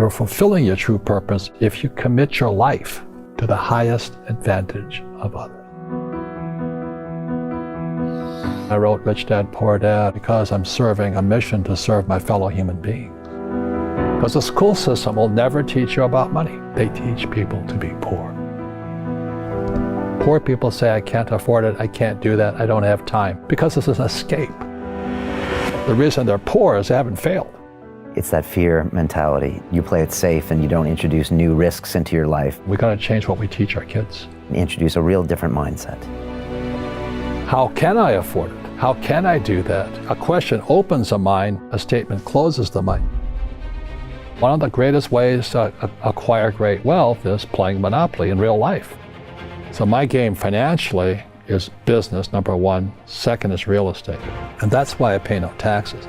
You're fulfilling your true purpose if you commit your life to the highest advantage of others. I wrote Rich Dad, Poor Dad because I'm serving a mission to serve my fellow human beings. Because the school system will never teach you about money. They teach people to be poor. Poor people say, I can't afford it, I can't do that, I don't have time, because it's an escape. The reason they're poor is they haven't failed. It's that fear mentality. You play it safe and you don't introduce new risks into your life. We've got to change what we teach our kids. Introduce a real different mindset. How can I afford it? How can I do that? A question opens the mind, a statement closes the mind. One of the greatest ways to acquire great wealth is playing Monopoly in real life. So my game financially is business, number one. Second is real estate. And that's why I pay no taxes.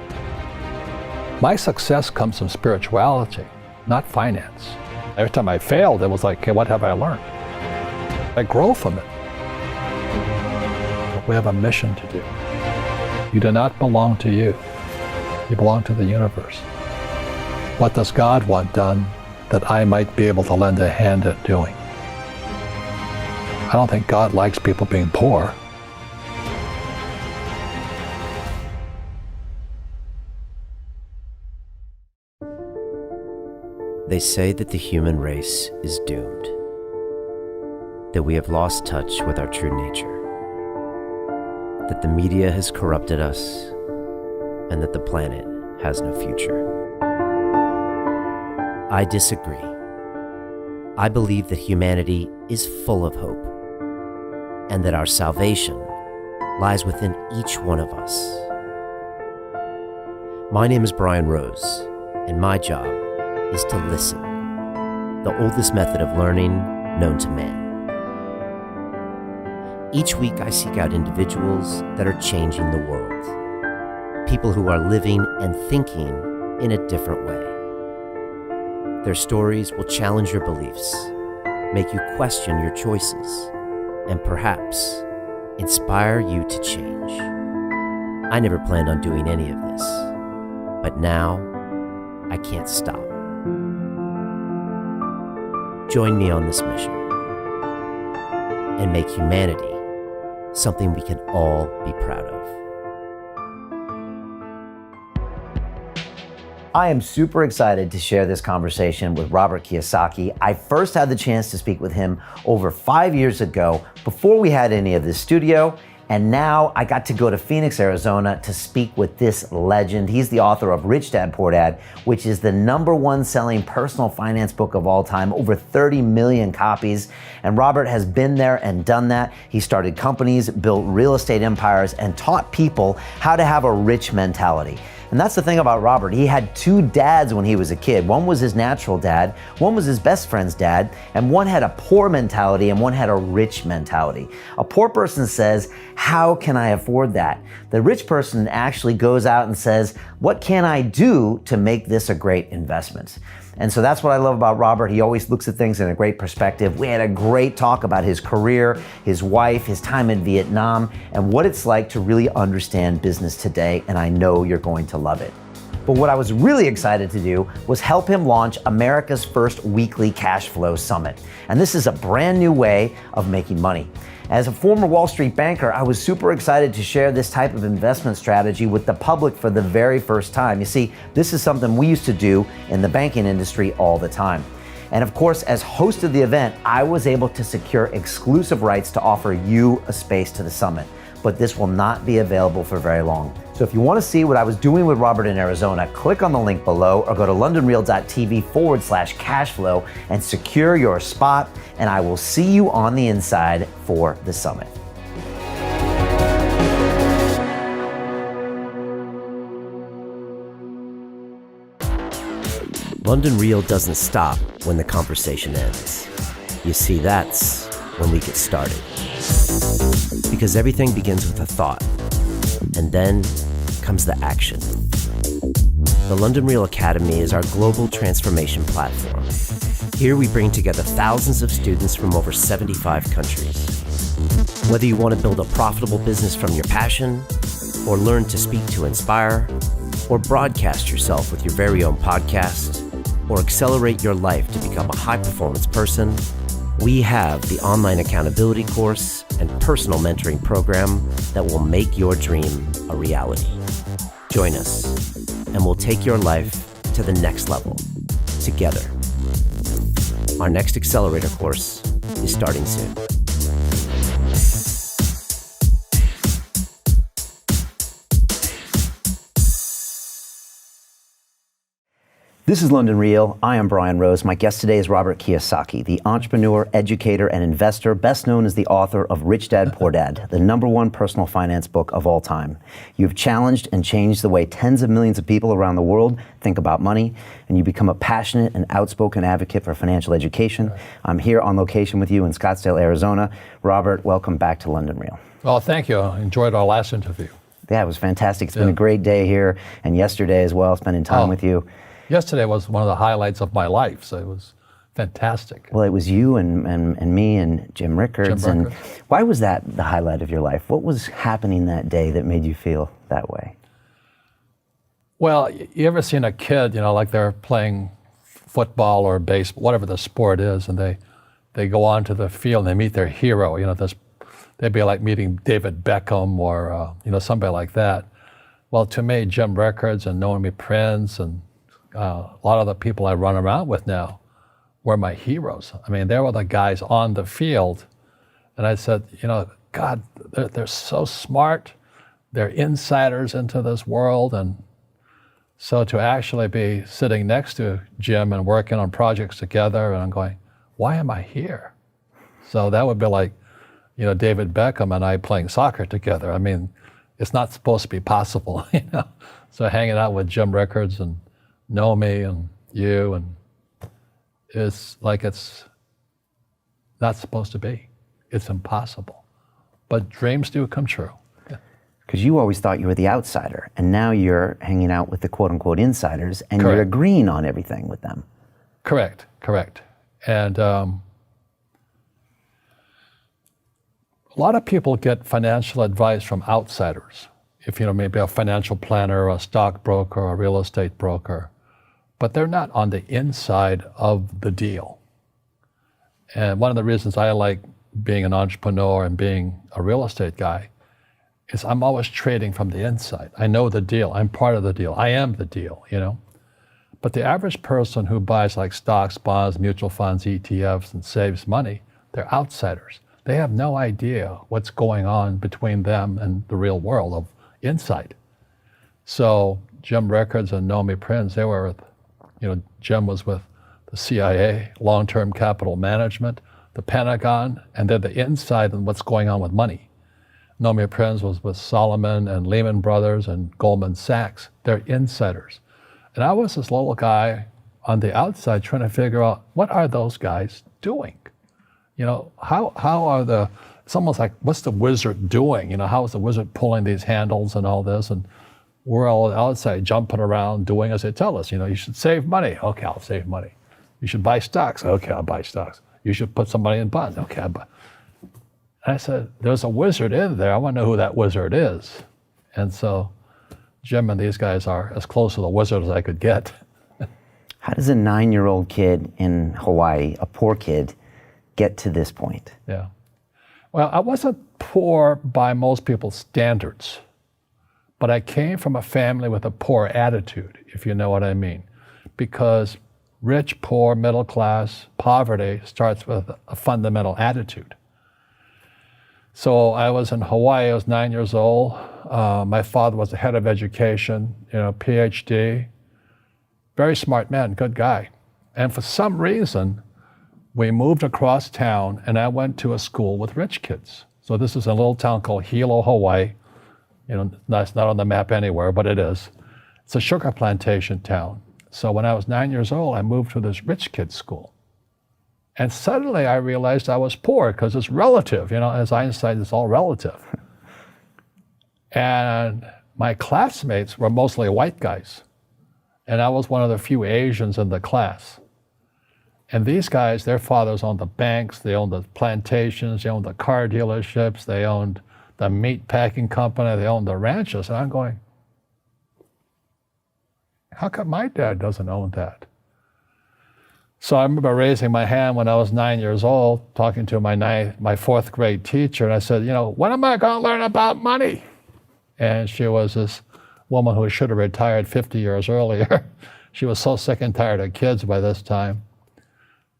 My success comes from spirituality, not finance. Every time I failed, it was like, okay, what have I learned? I grow from it. But we have a mission to do. You do not belong to you. You belong to the universe. What does God want done that I might be able to lend a hand at doing? I don't think God likes people being poor. They say that the human race is doomed, that we have lost touch with our true nature, that the media has corrupted us, and that the planet has no future. I disagree. I believe that humanity is full of hope, and that our salvation lies within each one of us. My name is Brian Rose, and my job is to listen, the oldest method of learning known to man. Each week I seek out individuals that are changing the world, people who are living and thinking in a different way. Their stories will challenge your beliefs, make you question your choices, and perhaps inspire you to change. I never planned on doing any of this, but now I can't stop. Join me on this mission and make humanity something we can all be proud of. I am super excited to share this conversation with Robert Kiyosaki. I first had the chance to speak with him over 5 years ago, before we had any of this studio. And now I got to go to Phoenix, Arizona to speak with this legend. He's the author of Rich Dad, Poor Dad, which is the #1 selling personal finance book of all time, over 30 million copies. And Robert has been there and done that. He started companies, built real estate empires, and taught people how to have a rich mentality. And that's the thing about Robert. He had 2 dads when he was a kid. One was his natural dad, one was his best friend's dad, and one had a poor mentality and one had a rich mentality. A poor person says, how can I afford that? The rich person actually goes out and says, what can I do to make this a great investment? And so that's what I love about Robert. He always looks at things in a great perspective. We had a great talk about his career, his wife, his time in Vietnam, and what it's like to really understand business today, and I know you're going to love it. But what I was really excited to do was help him launch America's first weekly cash flow summit. And this is a brand new way of making money. As a former Wall Street banker, I was super excited to share this type of investment strategy with the public for the very first time. You see, this is something we used to do in the banking industry all the time. And of course, as host of the event, I was able to secure exclusive rights to offer you a space to the summit. But this will not be available for very long. So if you want to see what I was doing with Robert in Arizona, click on the link below or go to londonreal.tv/cashflow and secure your spot. And I will see you on the inside for the summit. London Real doesn't stop when the conversation ends. You see, that's when we get started. Because everything begins with a thought, and then comes the action. The London Real Academy is our global transformation platform. Here we bring together thousands of students from over 75 countries. Whether you want to build a profitable business from your passion, or learn to speak to inspire, or broadcast yourself with your very own podcast, or accelerate your life to become a high-performance person, we have the online accountability course and personal mentoring program that will make your dream a reality. Join us, and we'll take your life to the next level together. Our next accelerator course is starting soon. This is London Real. I am Brian Rose. My guest today is Robert Kiyosaki, the entrepreneur, educator, and investor, best known as the author of Rich Dad, Poor Dad, the #1 personal finance book of all time. You've challenged and changed the way tens of millions of people around the world think about money, and you become a passionate and outspoken advocate for financial education. I'm here on location with you in Scottsdale, Arizona. Robert, welcome back to London Real. Well, thank you. I enjoyed our last interview. Yeah, it was fantastic. It's been a great day here, and yesterday as well, spending time with you. Yesterday was one of the highlights of my life, so it was fantastic. Well, it was you and me and Jim Rickards. And why was that the highlight of your life? What was happening that day that made you feel that way? Well, you ever seen a kid, like they're playing football or baseball, whatever the sport is, and they go onto the field and they meet their hero. They'd be like meeting David Beckham or somebody like that. Well, to me, Jim Rickards and Naomi Prince and a lot of the people I run around with now were my heroes. I mean, they were the guys on the field. And I said, God, they're so smart. They're insiders into this world. And so to actually be sitting next to Jim and working on projects together, and I'm going, why am I here? So that would be like, David Beckham and I playing soccer together. I mean, it's not supposed to be possible, So hanging out with Jim Rickards and Naomi and you, and it's like it's not supposed to be. It's impossible. But dreams do come true. Because you always thought you were the outsider, and now you're hanging out with the quote-unquote insiders, and Correct. You're agreeing on everything with them. Correct. And a lot of people get financial advice from outsiders. If maybe a financial planner, a stockbroker, a real estate broker, but they're not on the inside of the deal. And one of the reasons I like being an entrepreneur and being a real estate guy is I'm always trading from the inside. I know the deal. I'm part of the deal. I am the deal, But the average person who buys like stocks, bonds, mutual funds, ETFs, and saves money, they're outsiders. They have no idea what's going on between them and the real world of insight. So Jim Rickards and Naomi Prince, they were with, Jim was with the CIA, long-term capital management, the Pentagon, and they're the inside on what's going on with money. Naomi Prince was with Solomon and Lehman Brothers and Goldman Sachs. They're insiders. And I was this little guy on the outside trying to figure out, what are those guys doing? How are it's almost like, what's the wizard doing? How is the wizard pulling these handles and all this? And we're all outside jumping around doing as they tell us. You should save money. Okay, I'll save money. You should buy stocks. Okay, I'll buy stocks. You should put some money in bonds. Okay, I'll buy. And I said, there's a wizard in there. I want to know who that wizard is. And so Jim and these guys are as close to the wizard as I could get. How does a 9-year-old kid in Hawaii, a poor kid, get to this point? Yeah. Well, I wasn't poor by most people's standards, but I came from a family with a poor attitude, if you know what I mean. Because rich, poor, middle class, poverty starts with a fundamental attitude. So I was in Hawaii, I was 9 years old. My father was the head of education, PhD. Very smart man, good guy. And for some reason, we moved across town and I went to a school with rich kids. So this is a little town called Hilo, Hawaii. It's not on the map anywhere, but it is. It's a sugar plantation town. So when I was 9 years old, I moved to this rich kids school. And suddenly I realized I was poor because it's relative, as Einstein, it's all relative. And my classmates were mostly white guys. And I was one of the few Asians in the class. And these guys, their fathers owned the banks, they owned the plantations, they owned the car dealerships, they owned the meat packing company, they owned the ranches. And I'm going, how come my dad doesn't own that? So I remember raising my hand when I was 9 years old, talking to my fourth grade teacher, and I said, when am I going to learn about money? And she was this woman who should have retired 50 years earlier. She was so sick and tired of kids by this time.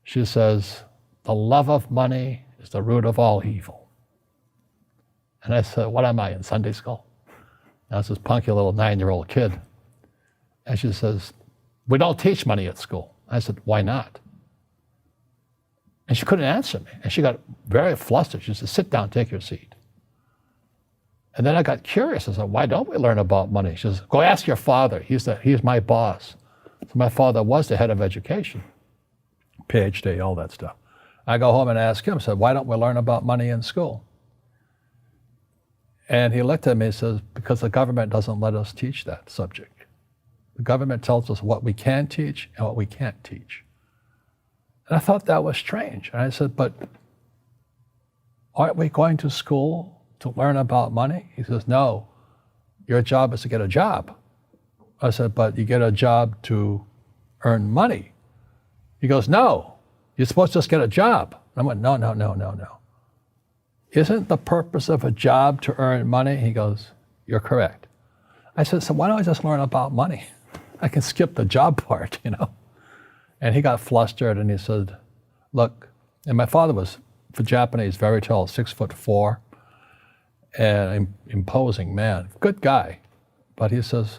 She says, the love of money is the root of all evil. And I said, what am I, in Sunday school? And I was this punky little 9-year-old kid. And she says, we don't teach money at school. I said, why not? And she couldn't answer me. And she got very flustered. She said, sit down, take your seat. And then I got curious. I said, why don't we learn about money? She says, go ask your father. He's my boss. So my father was the head of education, PhD, all that stuff. I go home and ask him, I said, why don't we learn about money in school? And he looked at me and says, because the government doesn't let us teach that subject. The government tells us what we can teach and what we can't teach. And I thought that was strange. And I said, but aren't we going to school to learn about money? He says, no, your job is to get a job. I said, but you get a job to earn money. He goes, no, you're supposed to just get a job. And I went, no. Isn't the purpose of a job to earn money? He goes, you're correct. I said, so why don't I just learn about money? I can skip the job part, And he got flustered and he said, look, and my father was, for Japanese, very tall, 6'4", and imposing man, good guy. But he says,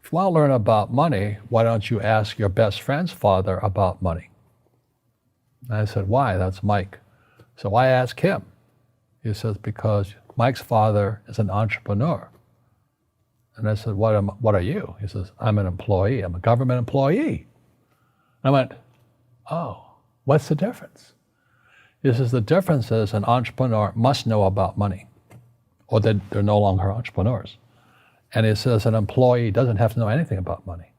if you want to learn about money, why don't you ask your best friend's father about money? And I said, why? That's Mike. So why ask him? He says, because Mike's father is an entrepreneur. And I said, what are you? He says, I'm an employee. I'm a government employee. I went, oh, what's the difference? He says, the difference is an entrepreneur must know about money, or they're no longer entrepreneurs. And he says an employee doesn't have to know anything about money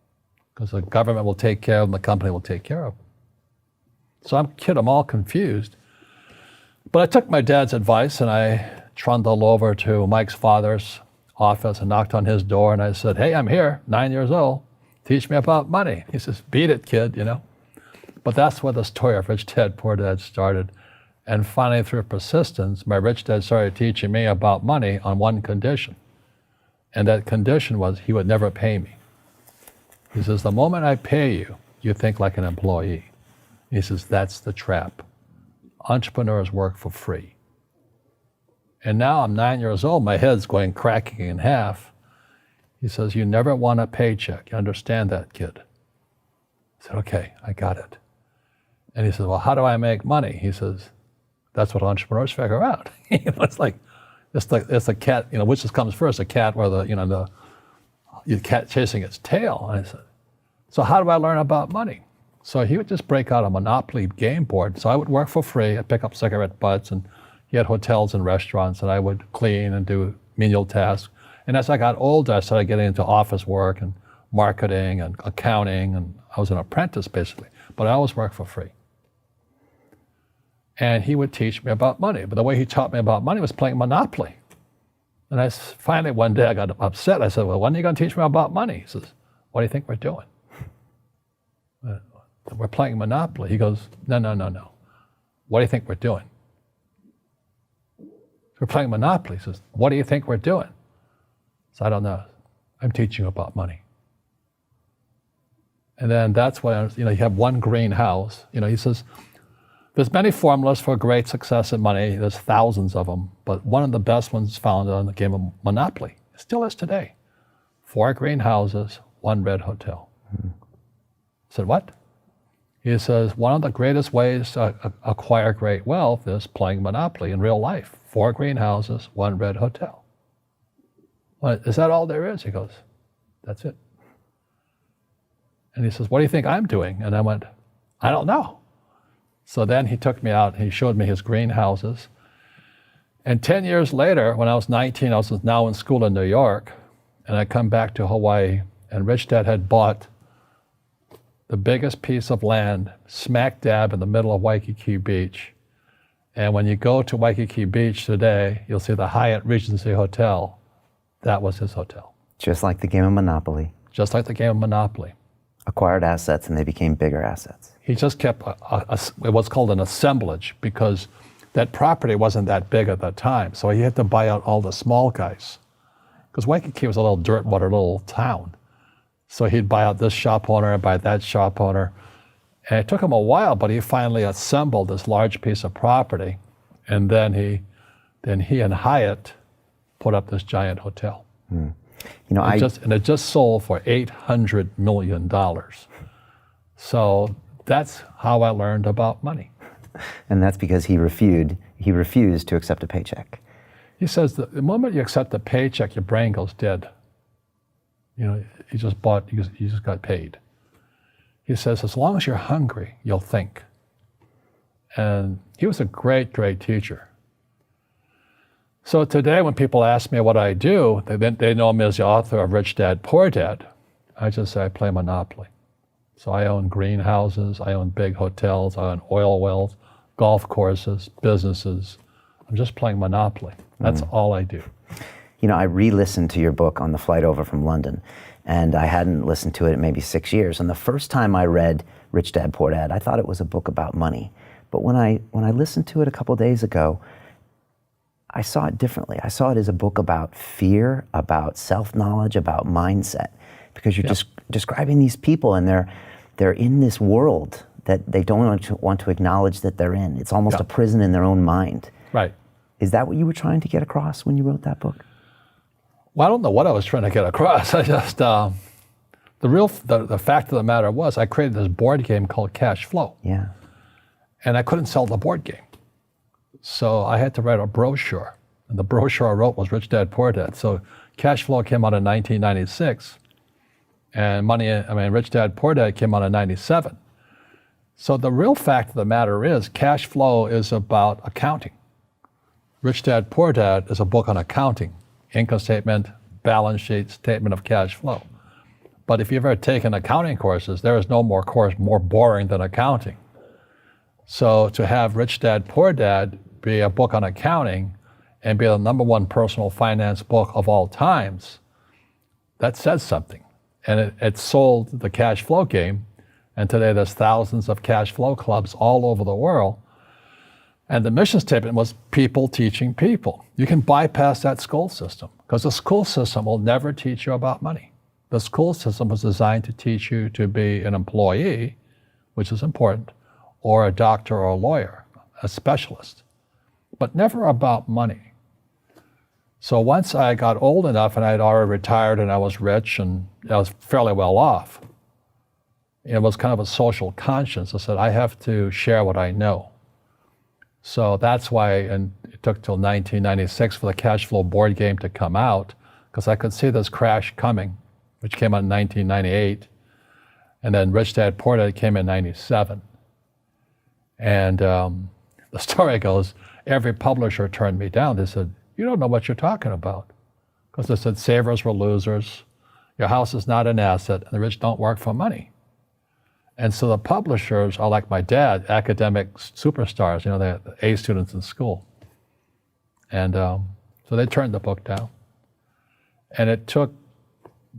because the government will take care of them, the company will take care of them. So I'm all confused. But I took my dad's advice and I trundled over to Mike's father's office and knocked on his door and I said, hey, I'm here, 9 years old. Teach me about money. He says, beat it, kid, But that's where the story of Rich Dad, Poor Dad started. And finally, through persistence, my rich dad started teaching me about money on one condition. And that condition was he would never pay me. He says, the moment I pay you, you think like an employee. He says, that's the trap. Entrepreneurs work for free. And now I'm 9 years old, my head's going cracking in half. He says, you never want a paycheck. You understand that, kid? I said, okay, I got it. And he says, well, how do I make money? He says, that's what entrepreneurs figure out. It's a cat, which comes first, a cat or the cat chasing its tail. And I said, so how do I learn about money? So he would just break out a Monopoly game board. So I would work for free. I'd pick up cigarette butts, and he had hotels and restaurants, and I would clean and do menial tasks. And as I got older, I started getting into office work and marketing and accounting, and I was an apprentice basically, but I always worked for free. And he would teach me about money, but the way he taught me about money was playing Monopoly. And finally one day I got upset. I said, well, when are you going to teach me about money? He says, what do you think we're doing? We're playing Monopoly. He goes, no. What do you think we're doing? We're playing Monopoly. He says, what do you think we're doing? So I don't know. I'm teaching you about money. And then that's when, you have one green house. He says, there's many formulas for great success in money. There's thousands of them. But one of the best ones found on the game of Monopoly. It still is today. 4 green houses, 1 red hotel. I said, what? He says, one of the greatest ways to acquire great wealth is playing Monopoly in real life. 4 green houses, 1 red hotel. Well, is that all there is? He goes, that's it. And he says, what do you think I'm doing? And I went, I don't know. So then he took me out and he showed me his greenhouses. And 10 years later, when I was 19, I was now in school in New York, and I come back to Hawaii, and Rich Dad had bought the biggest piece of land smack dab in the middle of Waikiki Beach. And when you go to Waikiki Beach today, you'll see the Hyatt Regency Hotel. That was his hotel. Just like the game of Monopoly. Just like the game of Monopoly. acquired assets and they became bigger assets. He just kept what's called an assemblage, because that property wasn't that big at the time. So he had to buy out all the small guys. Because Waikiki was a little dirt water little town. So he'd buy out this shop owner and buy that shop owner. And it took him a while, but he finally assembled this large piece of property. And then he and Hyatt put up this giant hotel. You know, it just sold for $800 million. So that's how I learned about money. And that's because he refused to accept a paycheck. He says that the moment you accept a paycheck, your brain goes dead. You know, you just got paid. He says, as long as you're hungry, you'll think. And he was a great, great teacher. So today when people ask me what I do, they know me as the author of Rich Dad, Poor Dad. I just say I play Monopoly. So I own greenhouses, I own big hotels, I own oil wells, golf courses, businesses. I'm just playing Monopoly. That's all I do. You know, I re-listened to your book on the flight over from London, and I hadn't listened to it in maybe 6 years. And the first time I read Rich Dad, Poor Dad, I thought it was a book about money. But when I listened to it a couple days ago, I saw it differently. I saw it as a book about fear, about self-knowledge, about mindset, because you're just describing these people, and they're in this world that they don't want to acknowledge that they're in. It's almost a prison in their own mind. Right. Is that what you were trying to get across when you wrote that book? Well, I don't know what I was trying to get across. I just, the fact of the matter was I created this board game called Cash Flow. Yeah. And I couldn't sell the board game. So I had to write a brochure. And the brochure I wrote was Rich Dad, Poor Dad. So Cash Flow came out in 1996. And Rich Dad, Poor Dad came out in 97. So the real fact of the matter is Cash Flow is about accounting. Rich Dad, Poor Dad is a book on accounting, income statement, balance sheet, statement of cash flow. But if you've ever taken accounting courses, there is no more course more boring than accounting. So to have Rich Dad, Poor Dad be a book on accounting and be the #1 personal finance book of all times, that says something. And it sold the cash flow game. And today there's thousands of cash flow clubs all over the world. And the mission statement was people teaching people. You can bypass that school system because the school system will never teach you about money. The school system was designed to teach you to be an employee, which is important, or a doctor or a lawyer, a specialist, but never about money. So once I got old enough and I had already retired and I was rich and I was fairly well off, it was kind of a social conscience. I said, I have to share what I know. So that's why, and it took till 1996 for the cash flow board game to come out, because I could see this crash coming, which came out in 1998. And then Rich Dad, Poor Dad came in 97. And the story goes, every publisher turned me down. They said, you don't know what you're talking about. Because they said, savers were losers, your house is not an asset, and the rich don't work for money. And so the publishers are like my dad, academic superstars, you know, they're the A students in school. And so they turned the book down. And it took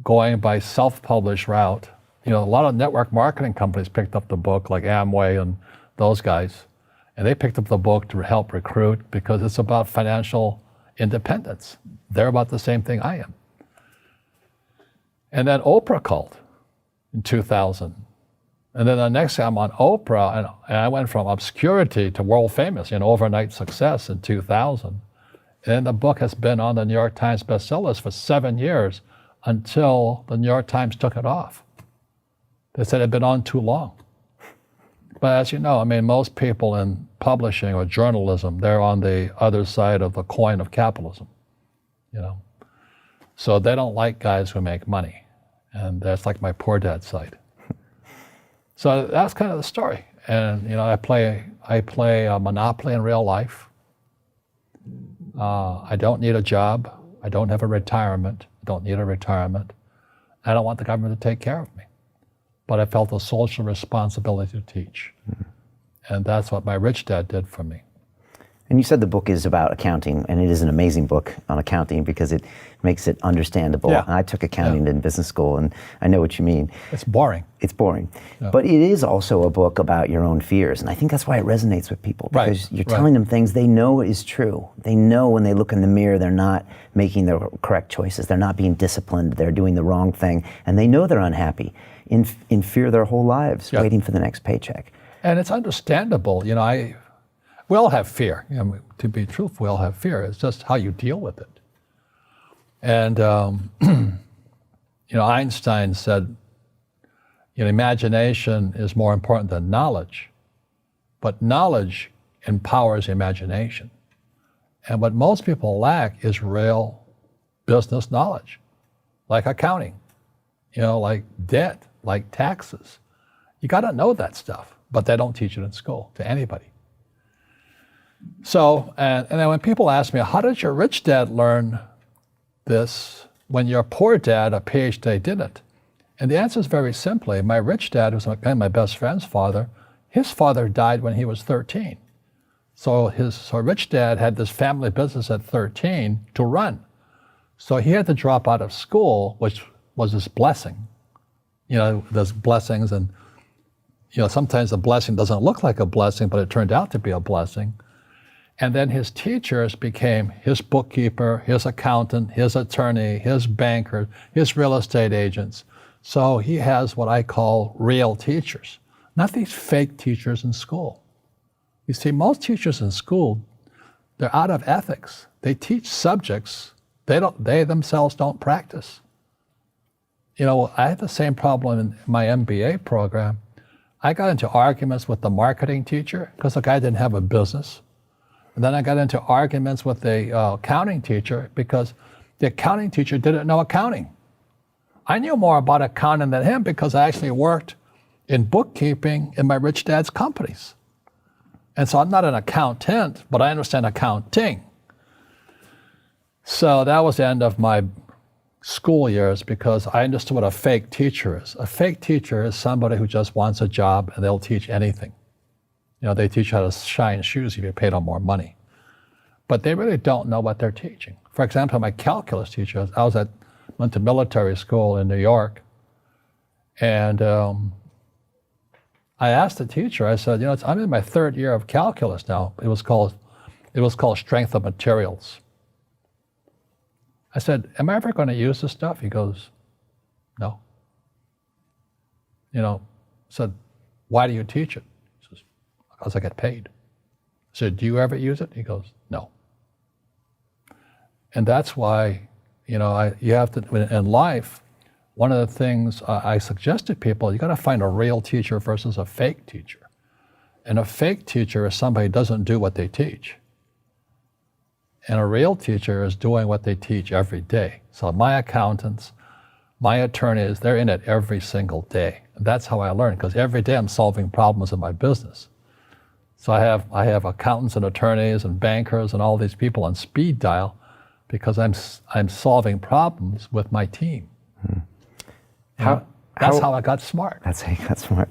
going by self-published route. You know, a lot of network marketing companies picked up the book, like Amway and those guys. And they picked up the book to help recruit because it's about financial independence. They're about the same thing I am. And then Oprah called in 2000. And then the next thing I'm on Oprah, and I went from obscurity to world famous, you know, overnight success in 2000. And the book has been on the New York Times bestsellers for 7 years until the New York Times took it off. They said it had been on too long. But as you know, I mean, most people in publishing or journalism, they're on the other side of the coin of capitalism, you know. So they don't like guys who make money. And that's like my Poor Dad side. So that's kind of the story. And, you know, I play a Monopoly in real life. I don't need a job. I don't have a retirement. I don't need a retirement. I don't want the government to take care of me. But I felt a social responsibility to teach. Mm-hmm. And that's what my Rich Dad did for me. And you said the book is about accounting, and it is an amazing book on accounting because it makes it understandable. Yeah. And I took accounting in business school, and I know what you mean. It's boring. It's boring. But it is also a book about your own fears, and I think that's why it resonates with people, because you're telling them things they know is true. They know when they look in the mirror they're not making the correct choices, they're not being disciplined, they're doing the wrong thing, and they know they're unhappy, in fear their whole lives, waiting for the next paycheck. And it's understandable. We all have fear. To be truthful, we all have fear. It's just how you deal with it. And Einstein said, imagination is more important than knowledge, but knowledge empowers imagination. And what most people lack is real business knowledge, like accounting, like debt, like taxes. You got to know that stuff, but they don't teach it in school to anybody. So, and then when people ask me, how did your rich dad learn this when your poor dad, a PhD, didn't? And the answer is very simply, my rich dad, who's my best friend's father, his father died when he was 13. So rich dad had this family business at 13 to run. So he had to drop out of school, which was his blessing. There's blessings, and sometimes the blessing doesn't look like a blessing, but it turned out to be a blessing. And then his teachers became his bookkeeper, his accountant, his attorney, his banker, his real estate agents. So he has what I call real teachers, not these fake teachers in school. You see, most teachers in school, they're out of ethics. They teach subjects they themselves don't practice. I had the same problem in my MBA program. I got into arguments with the marketing teacher because the guy didn't have a business. And then I got into arguments with the accounting teacher because the accounting teacher didn't know accounting. I knew more about accounting than him because I actually worked in bookkeeping in my rich dad's companies. And so I'm not an accountant, but I understand accounting. So that was the end of my school years because I understood what a fake teacher is. A fake teacher is somebody who just wants a job and they'll teach anything. They teach how to shine shoes if you pay them more money. But they really don't know what they're teaching. For example, my calculus teacher, went to military school in New York, and I asked the teacher, I said, I'm in my third year of calculus now. It was called strength of materials. I said, am I ever going to use this stuff? He goes, no. Said, why do you teach it? Because I get paid. I said, do you ever use it? He goes, no. And that's why, you have to, in life, one of the things I suggest to people, you got to find a real teacher versus a fake teacher. And a fake teacher is somebody who doesn't do what they teach. And a real teacher is doing what they teach every day. So my accountants, my attorneys, they're in it every single day. And that's how I learn, because every day I'm solving problems in my business. So I have accountants and attorneys and bankers and all these people on speed dial because I'm solving problems with my team. That's how I got smart. That's how you got smart.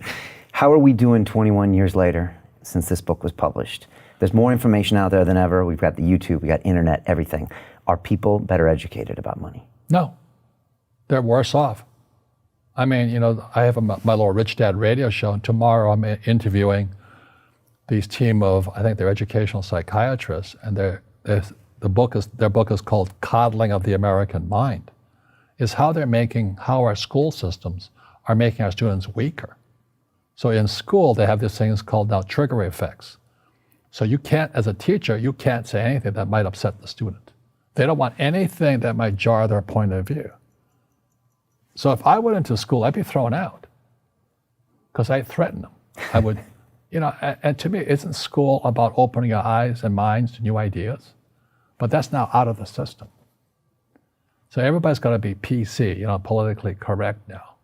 How are we doing 21 years later since this book was published? There's more information out there than ever. We've got the YouTube, we got internet, everything. Are people better educated about money? No, they're worse off. I mean, I have my little Rich Dad radio show, and tomorrow I'm interviewing these team of, I think they're educational psychiatrists, and their book is called Coddling of the American Mind. Is how our school systems are making our students weaker. So in school, they have these things called now trigger effects. So you can't, as a teacher, you can't say anything that might upset the student. They don't want anything that might jar their point of view. So if I went into school, I'd be thrown out because I threaten them. I would, and to me, isn't school about opening your eyes and minds to new ideas? But that's now out of the system. So everybody's got to be PC, politically correct now.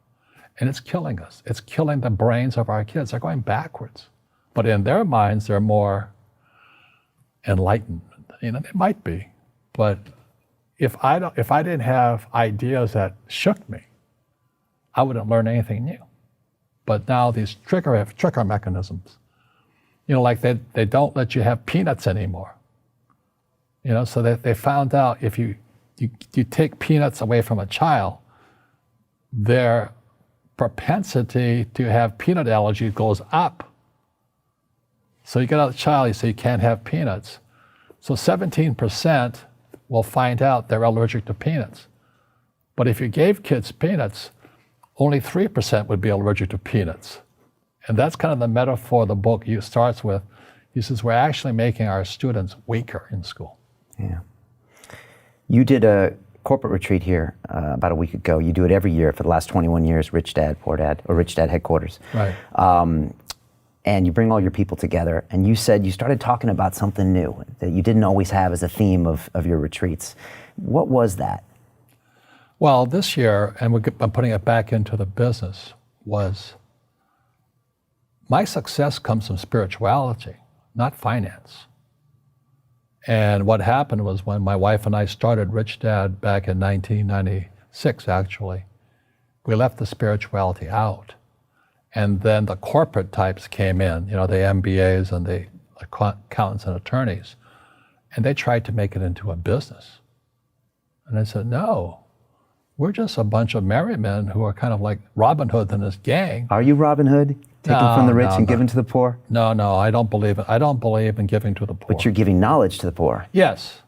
And it's killing us. It's killing the brains of our kids. They're going backwards. But in their minds, they're more enlightened. They might be. But if I didn't have ideas that shook me, I wouldn't learn anything new. But now these trigger mechanisms, like they don't let you have peanuts anymore. So they found out if you take peanuts away from a child, their propensity to have peanut allergy goes up. So you get out a child, you say you can't have peanuts. So 17% will find out they're allergic to peanuts. But if you gave kids peanuts, only 3% would be allergic to peanuts. And that's kind of the metaphor the book starts with. He says, we're actually making our students weaker in school. Yeah. You did a corporate retreat here about a week ago. You do it every year for the last 21 years, Rich Dad, Poor Dad, or Rich Dad headquarters. Right. And you bring all your people together. And you said you started talking about something new that you didn't always have as a theme of your retreats. What was that? Well, this year, and I'm putting it back into the business, was my success comes from spirituality, not finance. And what happened was when my wife and I started Rich Dad back in 1996, actually, we left the spirituality out. And then the corporate types came in, the MBAs and the accountants and attorneys, and they tried to make it into a business. And I said, no, we're just a bunch of merry men who are kind of like Robin Hood and his gang. Are you Robin Hood? Taking from the rich and giving to the poor? No, I don't believe it. I don't believe in giving to the poor. But you're giving knowledge to the poor. Yes.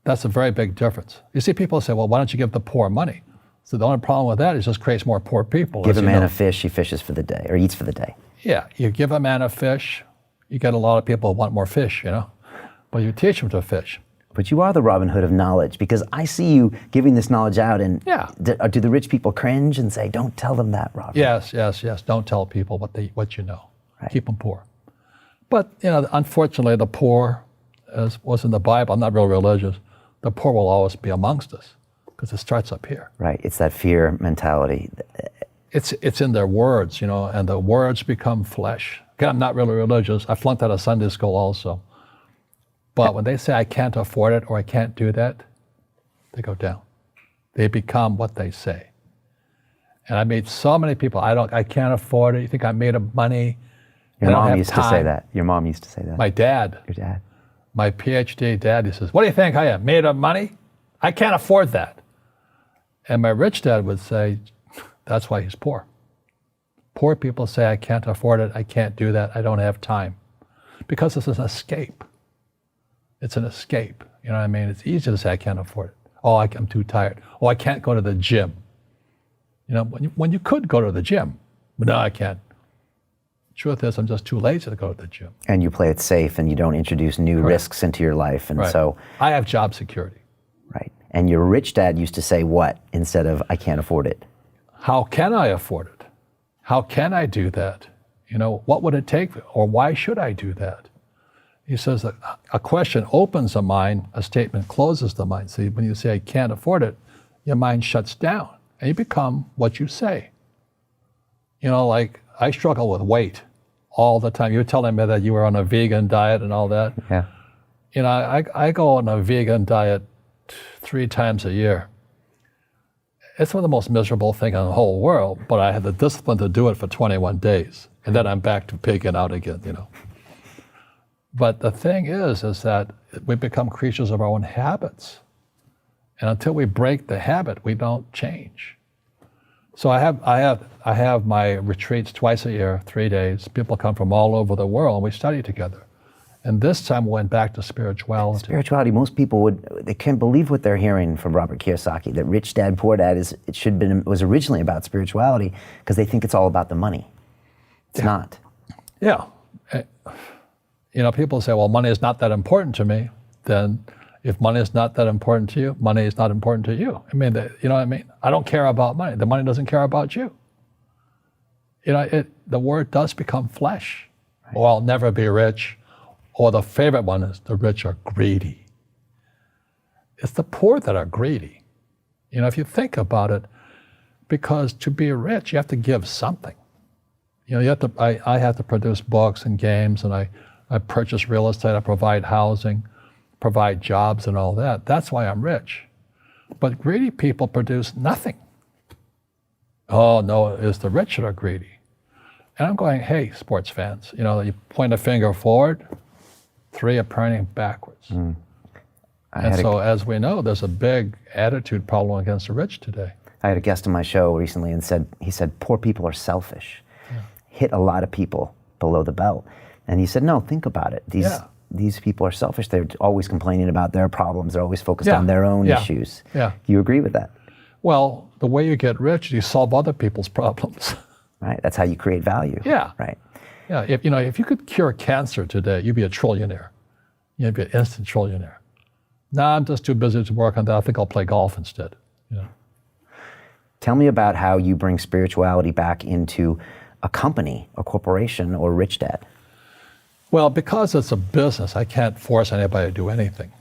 That's a very big difference. You see, people say, well, why don't you give the poor money? So the only problem with that is it just creates more poor people. Give a man a fish, he fishes for the day, or eats for the day. Yeah, you give a man a fish, you get a lot of people who want more fish, but you teach them to fish. But you are the Robin Hood of knowledge, because I see you giving this knowledge out, and do the rich people cringe and say, don't tell them that, Robin? Yes. Don't tell people what you know. Right. Keep them poor. But, unfortunately, the poor, as was in the Bible, I'm not real religious, the poor will always be amongst us, because it starts up here. Right, it's that fear mentality. It's in their words, and the words become flesh. Again, I'm not really religious. I flunked out of Sunday school also. But when they say I can't afford it or I can't do that, they go down. They become what they say. And I meet so many people, I can't afford it. You think I made of money? Your mom used to say that. Your mom used to say that. My dad. Your dad. My PhD dad, he says, what do you think I am, made of money? I can't afford that. And my rich dad would say, that's why he's poor. Poor people say, I can't afford it, I can't do that, I don't have time. Because it's an escape. It's an escape, you know what I mean? It's easy to say, I can't afford it. Oh, I'm too tired. Oh, I can't go to the gym. When you could go to the gym, but no, I can't. Truth is, I'm just too lazy to go to the gym. And you play it safe and you don't introduce new risks into your life. And so I have job security. Right. And your rich dad used to say what instead of, I can't afford it? How can I afford it? How can I do that? What would it take? Or why should I do that? He says that a question opens the mind, a statement closes the mind. See, when you say, I can't afford it, your mind shuts down and you become what you say. Like I struggle with weight all the time. You were telling me that you were on a vegan diet and all that. Yeah. I go on a vegan diet 3 times a year. It's one of the most miserable things in the whole world, but I have the discipline to do it for 21 days. And then I'm back to pigging out again, But the thing is that we become creatures of our own habits. And until we break the habit, we don't change. So I have my retreats twice a year, 3 days. People come from all over the world and we study together. And this time we went back to spirituality. Spirituality, most people they can't believe what they're hearing from Robert Kiyosaki, that Rich Dad, Poor Dad was originally about spirituality because they think it's all about the money. It's not. Yeah. People say, well, money is not that important to me. Then if money is not that important to you, money is not important to you. You know what I mean? I don't care about money. The money doesn't care about you. The word does become flesh. Right. Or I'll never be rich. Or the favorite one is the rich are greedy. It's the poor that are greedy. If you think about it, because to be rich, you have to give something. I have to produce books and games, and I purchase real estate, I provide housing, provide jobs and all that. That's why I'm rich. But greedy people produce nothing. Oh no, it's the rich that are greedy. And I'm going, hey, sports fans, you point a finger forward, 3 are pointing backwards. And so, as we know, there's a big attitude problem against the rich today. I had a guest on my show recently and he said, poor people are selfish. Yeah. Hit a lot of people below the belt. And he said, no, think about it. These people are selfish. They're always complaining about their problems. They're always focused on their own issues. Yeah. Do you agree with that? Well, the way you get rich is you solve other people's problems. Right. That's how you create value. Yeah. Right. Yeah. If you could cure cancer today, you'd be a trillionaire. You'd be an instant trillionaire. Nah, I'm just too busy to work on that. I think I'll play golf instead. Tell me about how you bring spirituality back into a company, a corporation, or Rich Dad. Well, because it's a business, I can't force anybody to do anything.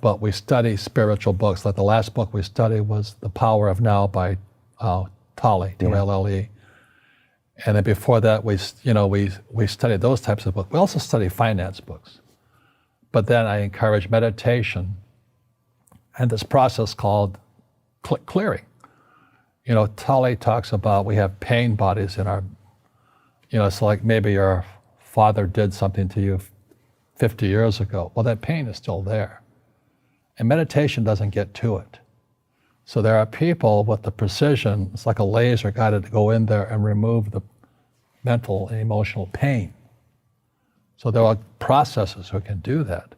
But we study spiritual books. Like the last book we studied was The Power of Now by Tolle, T-O-L-L-E. And then before that, we studied those types of books. We also study finance books. But then I encourage meditation and this process called clearing. Tolle talks about we have pain bodies in our, it's like maybe your father did something to you 50 years ago. Well, that pain is still there. And meditation doesn't get to it. So there are people with the precision, it's like a laser guided to go in there and remove the mental and emotional pain. So there are processors who can do that.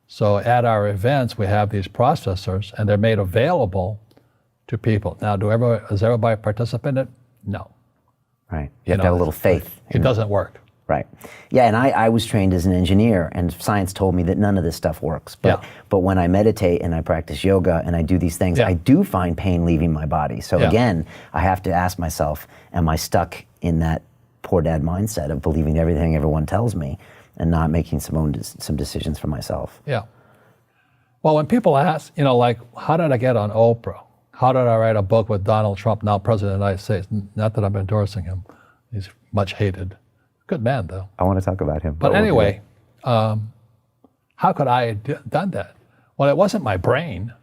So at our events, we have these processors and they're made available to people. Now, does everybody participate in it? No. Right. You have to have a little faith. It doesn't work. Right. Yeah, and I was trained as an engineer, and science told me that none of this stuff works. But when I meditate and I practice yoga and I do these things, I do find pain leaving my body. So again, I have to ask myself, am I stuck in that poor dad mindset of believing everything everyone tells me and not making some decisions for myself? Yeah. Well, when people ask, like, how did I get on Oprah? How did I write a book with Donald Trump, now President of the United States? Not that I'm endorsing him. He's much hated. Good man, though. I want to talk about him. But anyway, how could I have done that? Well, it wasn't my brain.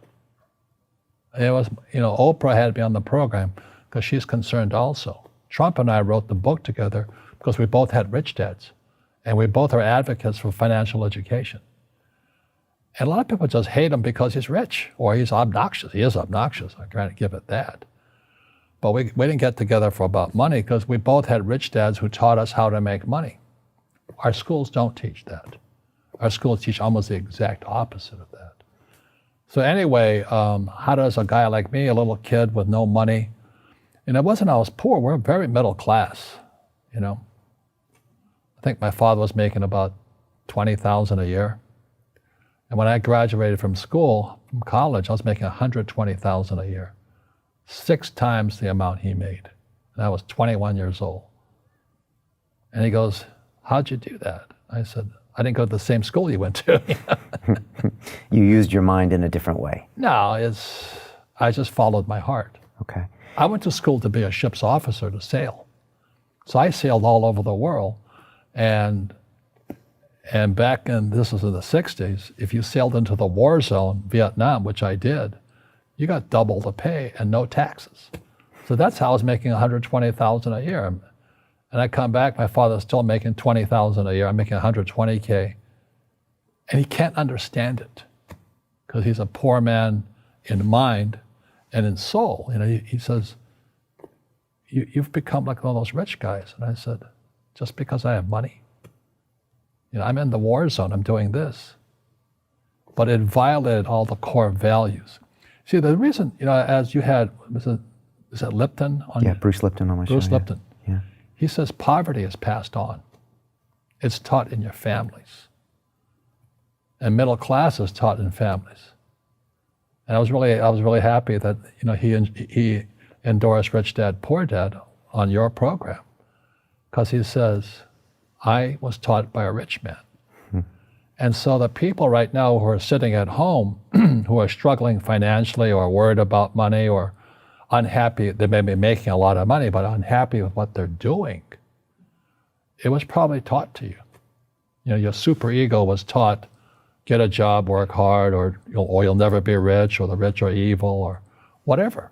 It was, Oprah had me on the program because she's concerned also. Trump and I wrote the book together because we both had rich dads. And we both are advocates for financial education. And a lot of people just hate him because he's rich or he's obnoxious. He is obnoxious, I can't give it that. But we didn't get together for about money because we both had rich dads who taught us how to make money. Our schools don't teach that. Our schools teach almost the exact opposite of that. So anyway, how does a guy like me, a little kid with no money, and it wasn't I was poor, we're very middle class, I think my father was making about $20,000 a year. And when I graduated from college, I was making $120,000 a year. 6 times the amount he made. And I was 21 years old. And he goes, how'd you do that? I said, I didn't go to the same school you went to. You used your mind in a different way. No, I just followed my heart. Okay. I went to school to be a ship's officer to sail. So I sailed all over the world. And back this was in the 60s, if you sailed into the war zone, Vietnam, which I did, you got double the pay and no taxes. So that's how I was making $120,000 a year. And I come back, my father's still making $20,000 a year. I'm making $120K. And he can't understand it because he's a poor man in mind and in soul. He says, you've become like one of those rich guys. And I said, just because I have money? I'm in the war zone, I'm doing this. But it violated all the core values. See, the reason, as you had, is that Lipton? Bruce Lipton on my show. Bruce Lipton. Yeah. He says poverty is passed on. It's taught in your families. And middle class is taught in families. And I was really happy that, he endorsed Rich Dad, Poor Dad on your program. Because he says, I was taught by a rich man. And so the people right now who are sitting at home, who are struggling financially or worried about money or unhappy, they may be making a lot of money, but unhappy with what they're doing, it was probably taught to you. Your super ego was taught, get a job, work hard, or you'll never be rich, or the rich are evil, or whatever.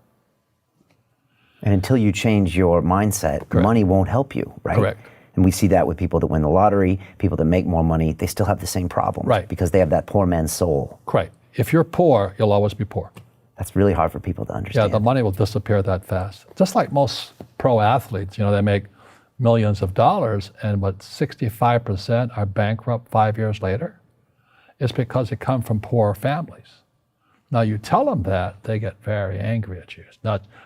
And until you change your mindset, money won't help you, right? Correct. And we see that with people that win the lottery, people that make more money, they still have the same problem. Right. Because they have that poor man's soul. Right. If you're poor, you'll always be poor. That's really hard for people to Yeah, understand. the money will disappear that fast. Just like most pro athletes, they make millions of dollars, and 65% are bankrupt 5 years later. It's because they come from poor families. Now you tell them that, they get very angry at you.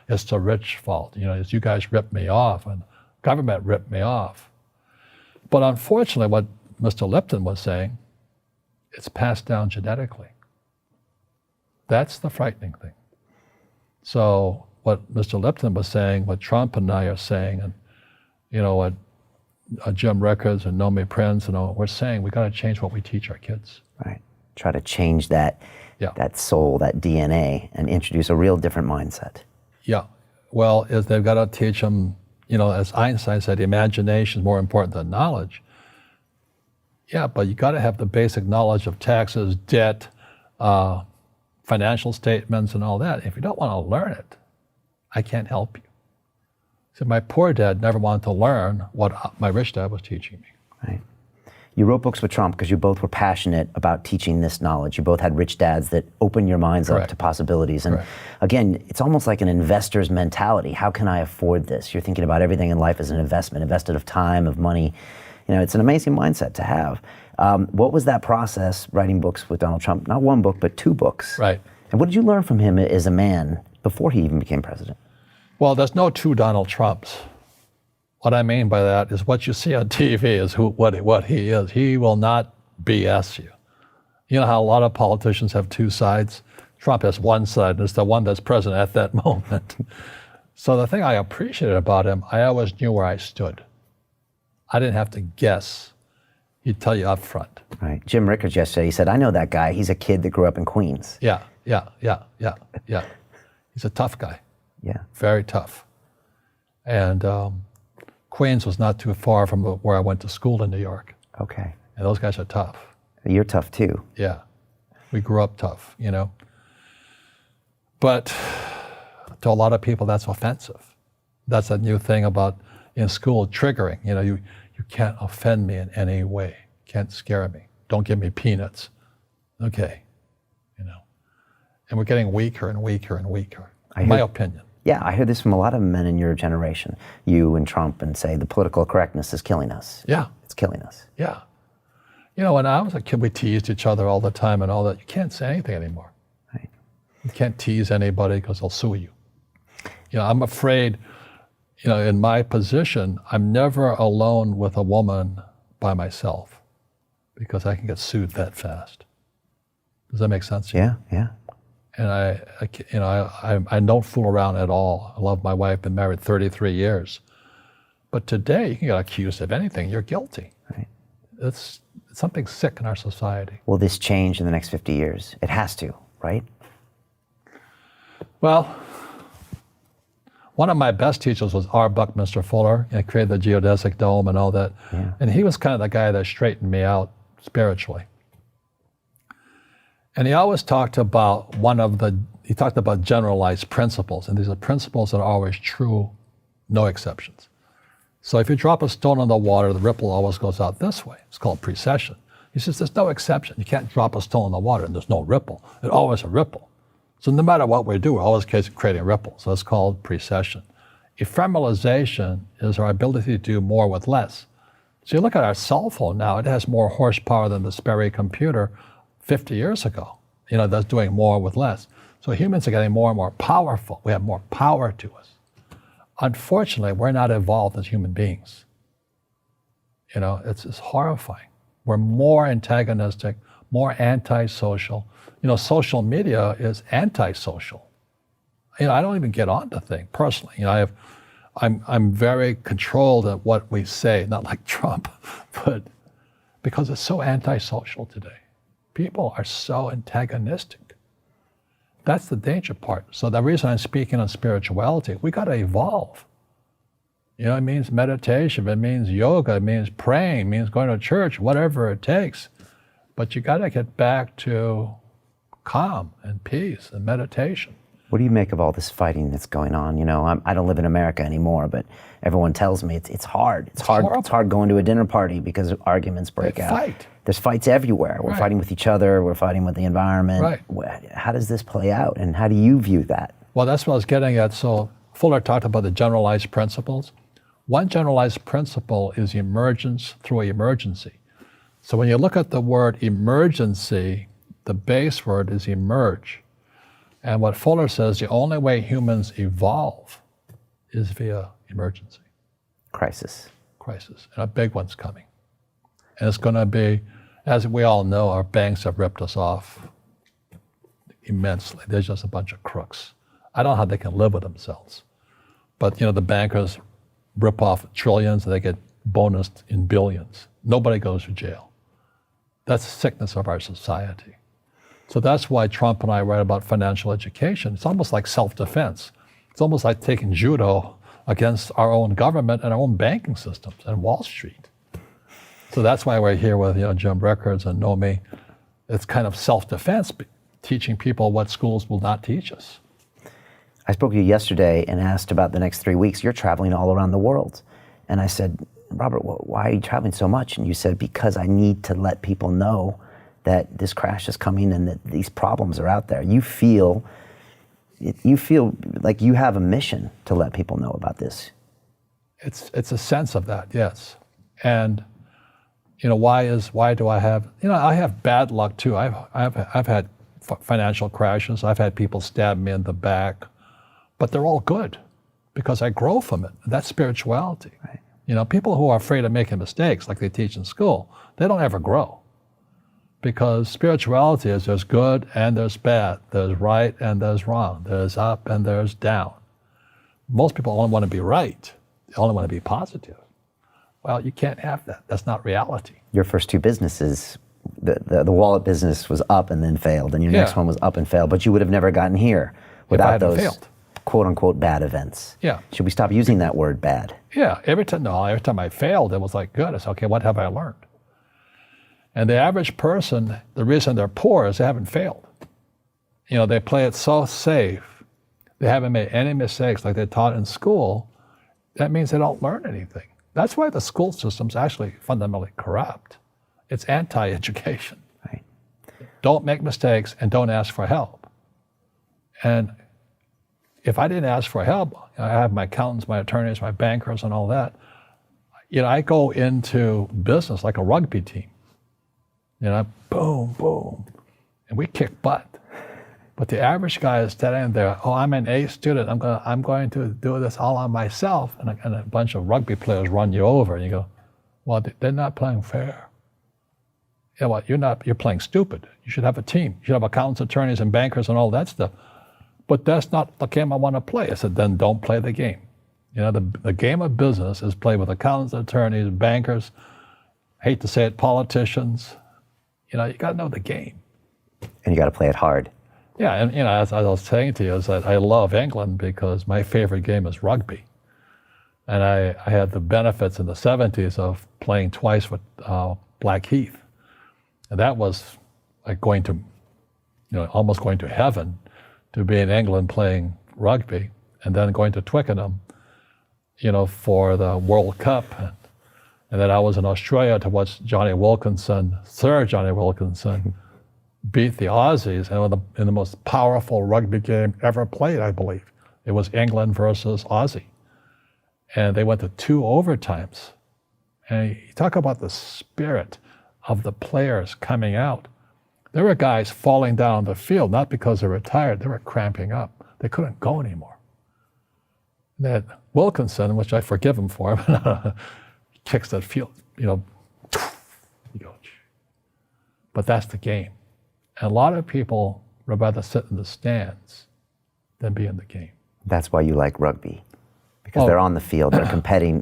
It's the rich fault. It's you guys ripped me off and government ripped me off. But unfortunately, what Mr. Lipton was saying, it's passed down genetically. That's the frightening thing. So what Mr. Lipton was saying, what Trump and I are saying, and what Jim Rickards and Nomi Prince and all, we're saying we got to change what we teach our kids. Right. Try to change that soul, that DNA, and introduce a real different mindset. Yeah. Well, they've got to teach them, as Einstein said, imagination is more important than knowledge. Yeah, but you got to have the basic knowledge of taxes, debt, financial statements, and all that. If you don't want to learn it, I can't help you. So my poor dad never wanted to learn what my rich dad was teaching me. Right. You wrote books with Trump because you both were passionate about teaching this knowledge. You both had rich dads that opened your minds up to possibilities. And again, it's almost like an investor's mentality. How can I afford this? You're thinking about everything in life as an investment, invested of time, of money. It's an amazing mindset to have. What was that process, writing books with Donald Trump? Not one book, but 2 books. Right. And what did you learn from him as a man before he even became president? Well, there's no 2 Donald Trumps. What I mean by that is what you see on TV is what he is. He will not BS you. You know how a lot of politicians have 2 sides? Trump has one side, and it's the one that's president at that moment. So the thing I appreciated about him, I always knew where I stood. I didn't have to guess. He'd tell you up front. Right. Jim Rickards yesterday, he said, I know that guy. He's a kid that grew up in Queens. Yeah. He's a tough guy. Yeah. Very tough. And Queens was not too far from where I went to school in New York. Okay. And those guys are tough. You're tough too. Yeah. We grew up tough, But to a lot of people, that's offensive. That's a new thing about in school, triggering. You can't offend me in any way. Can't scare me. Don't give me peanuts. Okay. And we're getting weaker and weaker and weaker, in my opinion. Yeah, I hear this from a lot of men in your generation, you and Trump, and say the political correctness is killing us. Yeah. It's killing us. Yeah. When I was a kid, we teased each other all the time and all that. You can't say anything anymore. Right. You can't tease anybody because they'll sue you. I'm afraid, in my position, I'm never alone with a woman by myself because I can get sued that fast. Does that make sense to you? Yeah. And I don't fool around at all. I love my wife, been married 33 years. But today, you can get accused of anything. You're guilty. Right. It's something sick in our society. Will this change in the next 50 years? It has to, right? Well, one of my best teachers was R. Buckminster Fuller. He created the geodesic dome and all that. Yeah. And he was kind of the guy that straightened me out spiritually. And he always talked about he talked about generalized principles. And these are principles that are always true, no exceptions. So if you drop a stone on the water, the ripple always goes out this way. It's called precession. He says there's no exception. You can't drop a stone in the water and there's no ripple. It's always a ripple. So no matter what we do, we're always creating ripples. So it's called precession. Ephemeralization is our ability to do more with less. So you look at our cell phone now, it has more horsepower than the Sperry computer 50 years ago. That's doing more with less. So humans are getting more and more powerful. We have more power to us. Unfortunately, we're not evolved as human beings. It's horrifying. We're more antagonistic, more antisocial. Social media is antisocial. I don't even get on the thing personally. I'm very controlled at what we say, not like Trump, but because it's so antisocial today. People are so antagonistic. That's the danger part. So the reason I'm speaking on spirituality, we got to evolve. It means meditation, it means yoga, it means praying, it means going to church, whatever it takes. But you got to get back to calm and peace and meditation. What do you make of all this fighting that's going on? You know, I don't live in America anymore, but everyone tells me it's hard. It's hard. horrible. It's hard going to a dinner party because arguments break out. Fight. There's fights everywhere. We're Right. fighting with each other. We're fighting with the environment. Right. How does this play out, and how do you view that? Well, that's what I was getting at. So Fuller talked about the generalized principles. One generalized principle is emergence through emergency. So when you look at the word emergency, the base word is emerge. And what Fuller says, the only way humans evolve is via emergency, Crisis. crisis, and a big one's coming. And it's going to be, as we all know, our banks have ripped us off immensely. They're just a bunch of crooks. I don't know how they can live with themselves. But, you know, the bankers rip off trillions and they get bonused in billions. Nobody goes to jail. That's the sickness of our society. So that's why Trump and I write about financial education. It's almost like self-defense. It's almost like taking judo against our own government and our own banking systems and Wall Street. So that's why we're here with, you know, Jim Rickards and Nomi. It's kind of self-defense, teaching people what schools will not teach us. I spoke to you yesterday and asked about the next 3 weeks. You're traveling all around the world. And I said, Robert, why are you traveling so much? And you said, because I need to let people know that this crash is coming and that these problems are out there. You feel like you have a mission to let people know about this. It's a sense of that, yes. And, you know, why do I have, you know, I have bad luck too. I've had financial crashes. I've had people stab me in the back, but they're all good because I grow from it. That's spirituality. Right. You know, people who are afraid of making mistakes like they teach in school, they don't ever grow. Because spirituality is there's good and there's bad, there's right and there's wrong, there's up and there's down. Most people only want to be right, they only want to be positive. Well, you can't have that. That's not reality. Your first two businesses, the wallet business was up and then failed, and your next one was up and failed, but you would have never gotten here without those failed. quote unquote bad events. Yeah. Should we stop using that word bad? Yeah, every time I failed, it was like, good. I said, okay, what have I learned? And the average person, the reason they're poor is they haven't failed. You know, they play it so safe. They haven't made any mistakes like they're taught in school. That means they don't learn anything. That's why the school system's actually fundamentally corrupt. It's anti-education. Right. Don't make mistakes and don't ask for help. And if I didn't ask for help, I have my accountants, my attorneys, my bankers, and all that. You know, I go into business like a rugby team. You know, boom, boom, and we kick butt. But the average guy is standing there, oh, I'm an A student, I'm going to do this all on myself, and a bunch of rugby players run you over, and you go, well, they're not playing fair. Yeah, well, you're playing stupid. You should have a team. You should have accountants, attorneys, and bankers, and all that stuff. But that's not the game I want to play. I said, then don't play the game. You know, the game of business is played with accountants, attorneys, bankers, I hate to say it, politicians. You know, you got to know the game. And you got to play it hard. Yeah, and you know, as I was saying to you, is that I love England because my favorite game is rugby. And I had the benefits in the 70s of playing twice with Blackheath. And that was like going to, you know, almost going to heaven to be in England playing rugby and then going to Twickenham, you know, for the World Cup. And then I was in Australia to watch Johnny Wilkinson, Sir Johnny Wilkinson, beat the Aussies in the most powerful rugby game ever played, I believe. It was England versus Aussie. And they went to 2 overtimes. And you talk about the spirit of the players coming out. There were guys falling down the field, not because they were tired, they were cramping up. They couldn't go anymore. And then Wilkinson, which I forgive him for, kicks that field, you know, you go. But that's the game. And a lot of people would rather sit in the stands than be in the game. That's why you like rugby. Because they're on the field, they're competing,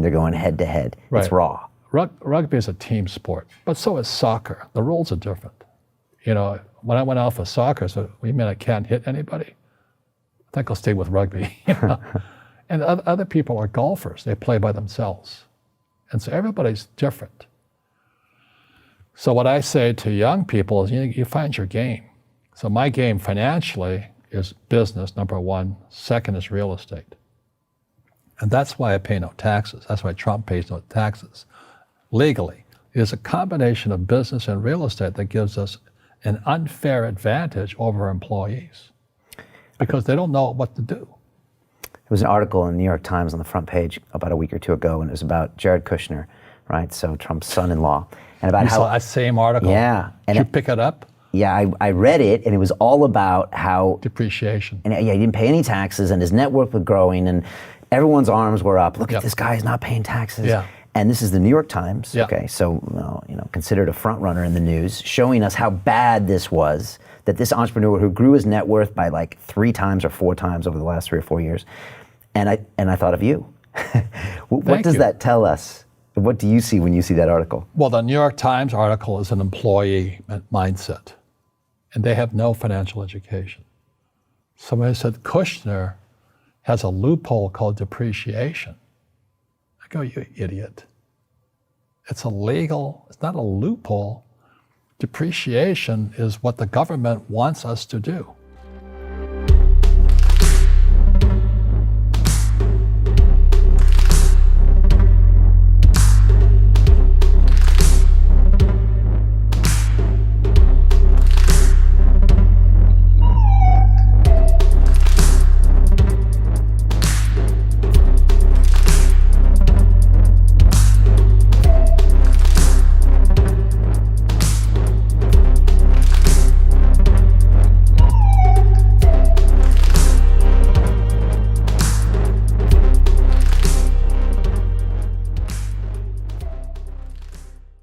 they're going head to head. Right. It's raw. Rugby is a team sport, but so is soccer. The rules are different. You know, when I went out for soccer, so you mean I can't hit anybody? I think I'll stay with rugby. You know? And other people are golfers. They play by themselves. And so everybody's different. So what I say to young people is, you find your game. So my game financially is business, number one. Second is real estate. And that's why I pay no taxes. That's why Trump pays no taxes. Legally, it is a combination of business and real estate that gives us an unfair advantage over employees because they don't know what to do. There was an article in the New York Times on the front page about a week or two ago, and it was about Jared Kushner, right? So Trump's son-in-law, and about You how saw that same article? Yeah. Did you pick it up? Yeah, I read it, and it was all about how Depreciation. And yeah, he didn't pay any taxes, and his net worth was growing, and everyone's arms were up. Look at this guy, he's not paying taxes. Yeah. And this is the New York Times, Yeah. okay, so considered a front runner in the news, showing us how bad this was, that this entrepreneur who grew his net worth by like 3 times or 4 times over the last 3 or 4 years, and I thought of you. What does that tell us? What do you see when you see that article? Well, the New York Times article is an employee mindset, and they have no financial education. Somebody said Kushner has a loophole called depreciation. I go, you idiot. It's illegal. It's not a loophole. Depreciation is what the government wants us to do.